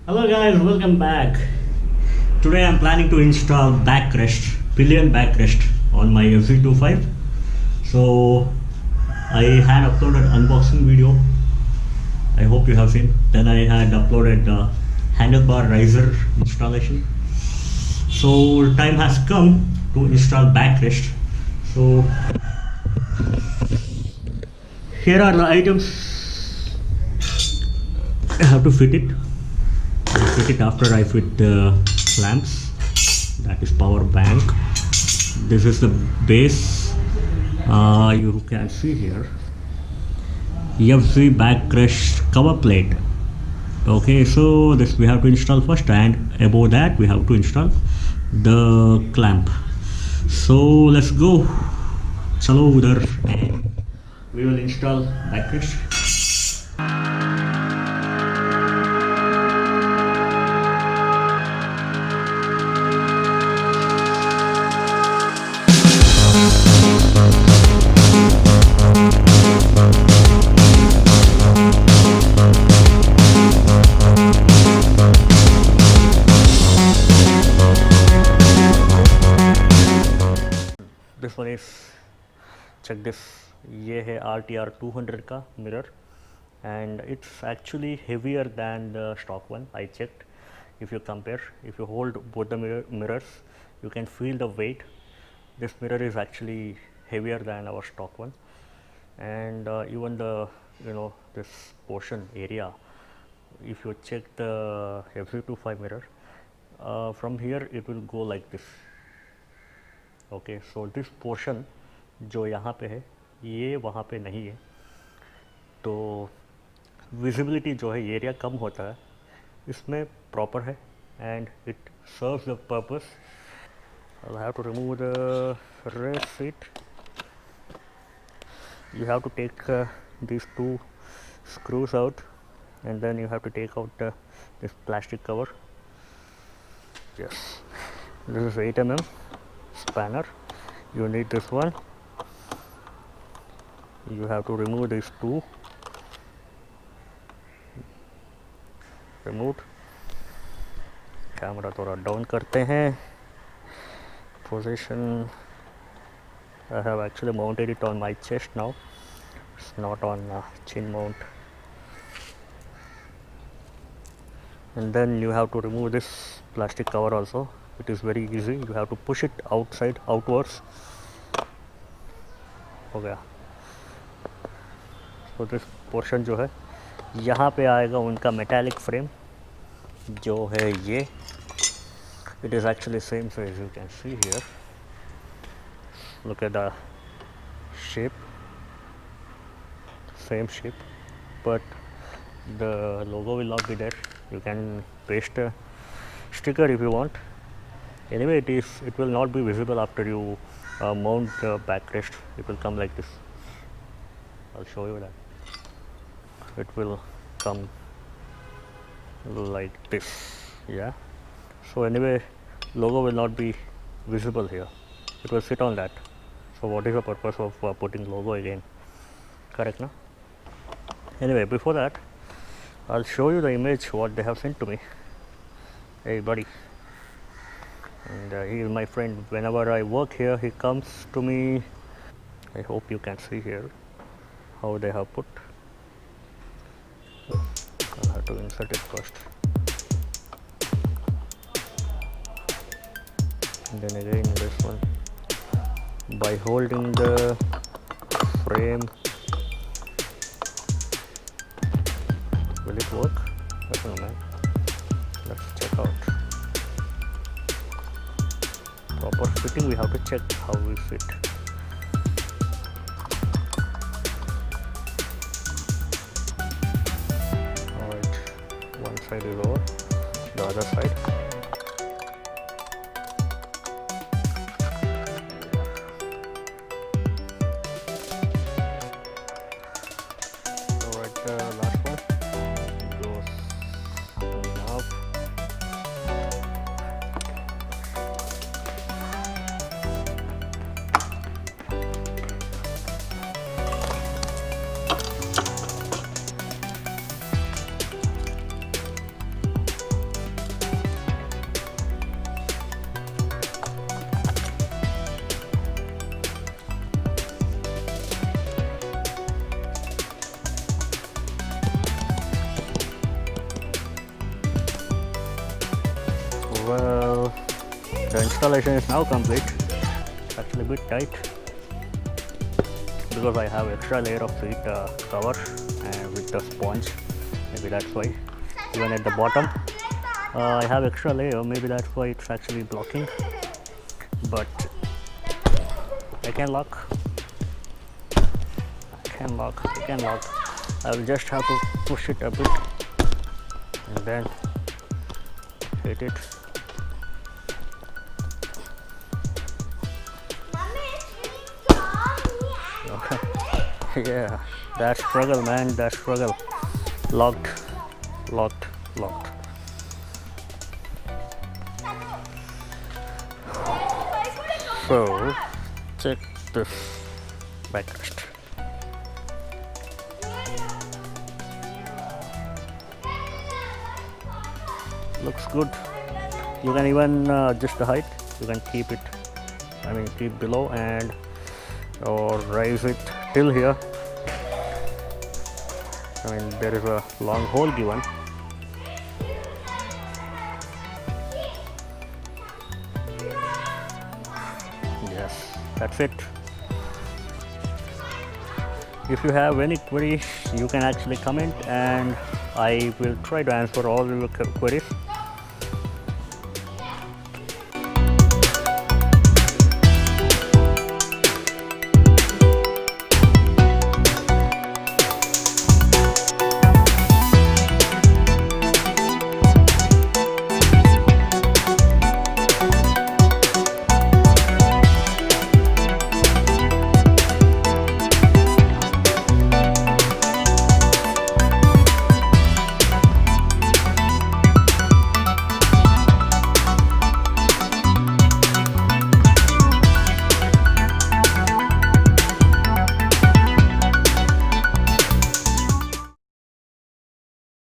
Hello guys, welcome back. Today I'm planning to install backrest, pillion backrest on my FZ25. So I had uploaded unboxing video. I hope you have seen. Then I had uploaded handlebar riser installation. So time has come to install backrest. So here are the items. I have to fit it. Fit it after I fit the clamps. That is power bank. This is the base. You can see here EFZ backrest cover plate. Okay, so this we have to install first, and above that we have to install the clamp. So let's go. Chalo udhar, and we will install backrest. This one is, check this, ये है RTR 200 का mirror, and it's actually heavier than the stock one. I checked. If you compare, if you hold both the mirrors, you can feel the weight. This mirror is actually heavier than our stock one, and even the this portion area, if you check the FZ25 mirror, from here it will go like this. Okay, so this portion जो यहाँ पे है ये वहाँ पे नहीं है, तो विजिबिलिटी जो है एरिया कम होता है, इसमें प्रॉपर है and it serves the purpose. I have to remove the rest seat. You have to take these two screws out, and then you have to take out this plastic cover. Yes, this is 8 mm spanner. You need this one. You have to remove these two. Removed. Camera थोड़ा down करते हैं. Position. I have actually mounted it on my chest now. It's not on chin mount. And then you have to remove this plastic cover also. It is very easy. You have to push it outside, outwards. हो गया. So this portion जो है यहाँ पे आएगा उनका metallic frame जो है ये. It is actually same size, you can see here. Look at the shape, same shape, but the logo will not be there. You can paste a sticker if you want. Anyway, it will not be visible after you mount the backrest. It will come like this. I'll show you that. It will come like this. Yeah. So anyway, logo will not be visible here. It will sit on that. So what is the purpose of putting logo again? Correct, no? Anyway, before that, I'll show you the image what they have sent to me. Hey buddy. And he is my friend. Whenever I work here, he comes to me. I hope you can see here how they have put. I'll have to insert it first. And then again this one. By holding the frame, will it work? I don't know, man. Let's check out. Proper fitting, we have to check how we fit. Alright, one side is over, the other side. Alright, the last one goes up. Well, the installation is now complete. It's actually a bit tight because I have extra layer of seat cover and with the sponge. Maybe that's why. Even at the bottom, I have extra layer. Maybe that's why it's actually blocking. But I can lock. I can lock. I will just have to push it a bit and then hit it. Yeah, that struggle, man, that struggle. Locked. So, check this backrest. Looks good. You can even adjust the height. You can keep it, keep below and or raise it till here. There is a long hole given. Yes, that's it. If you have any queries, you can actually comment and I will try to answer all your queries.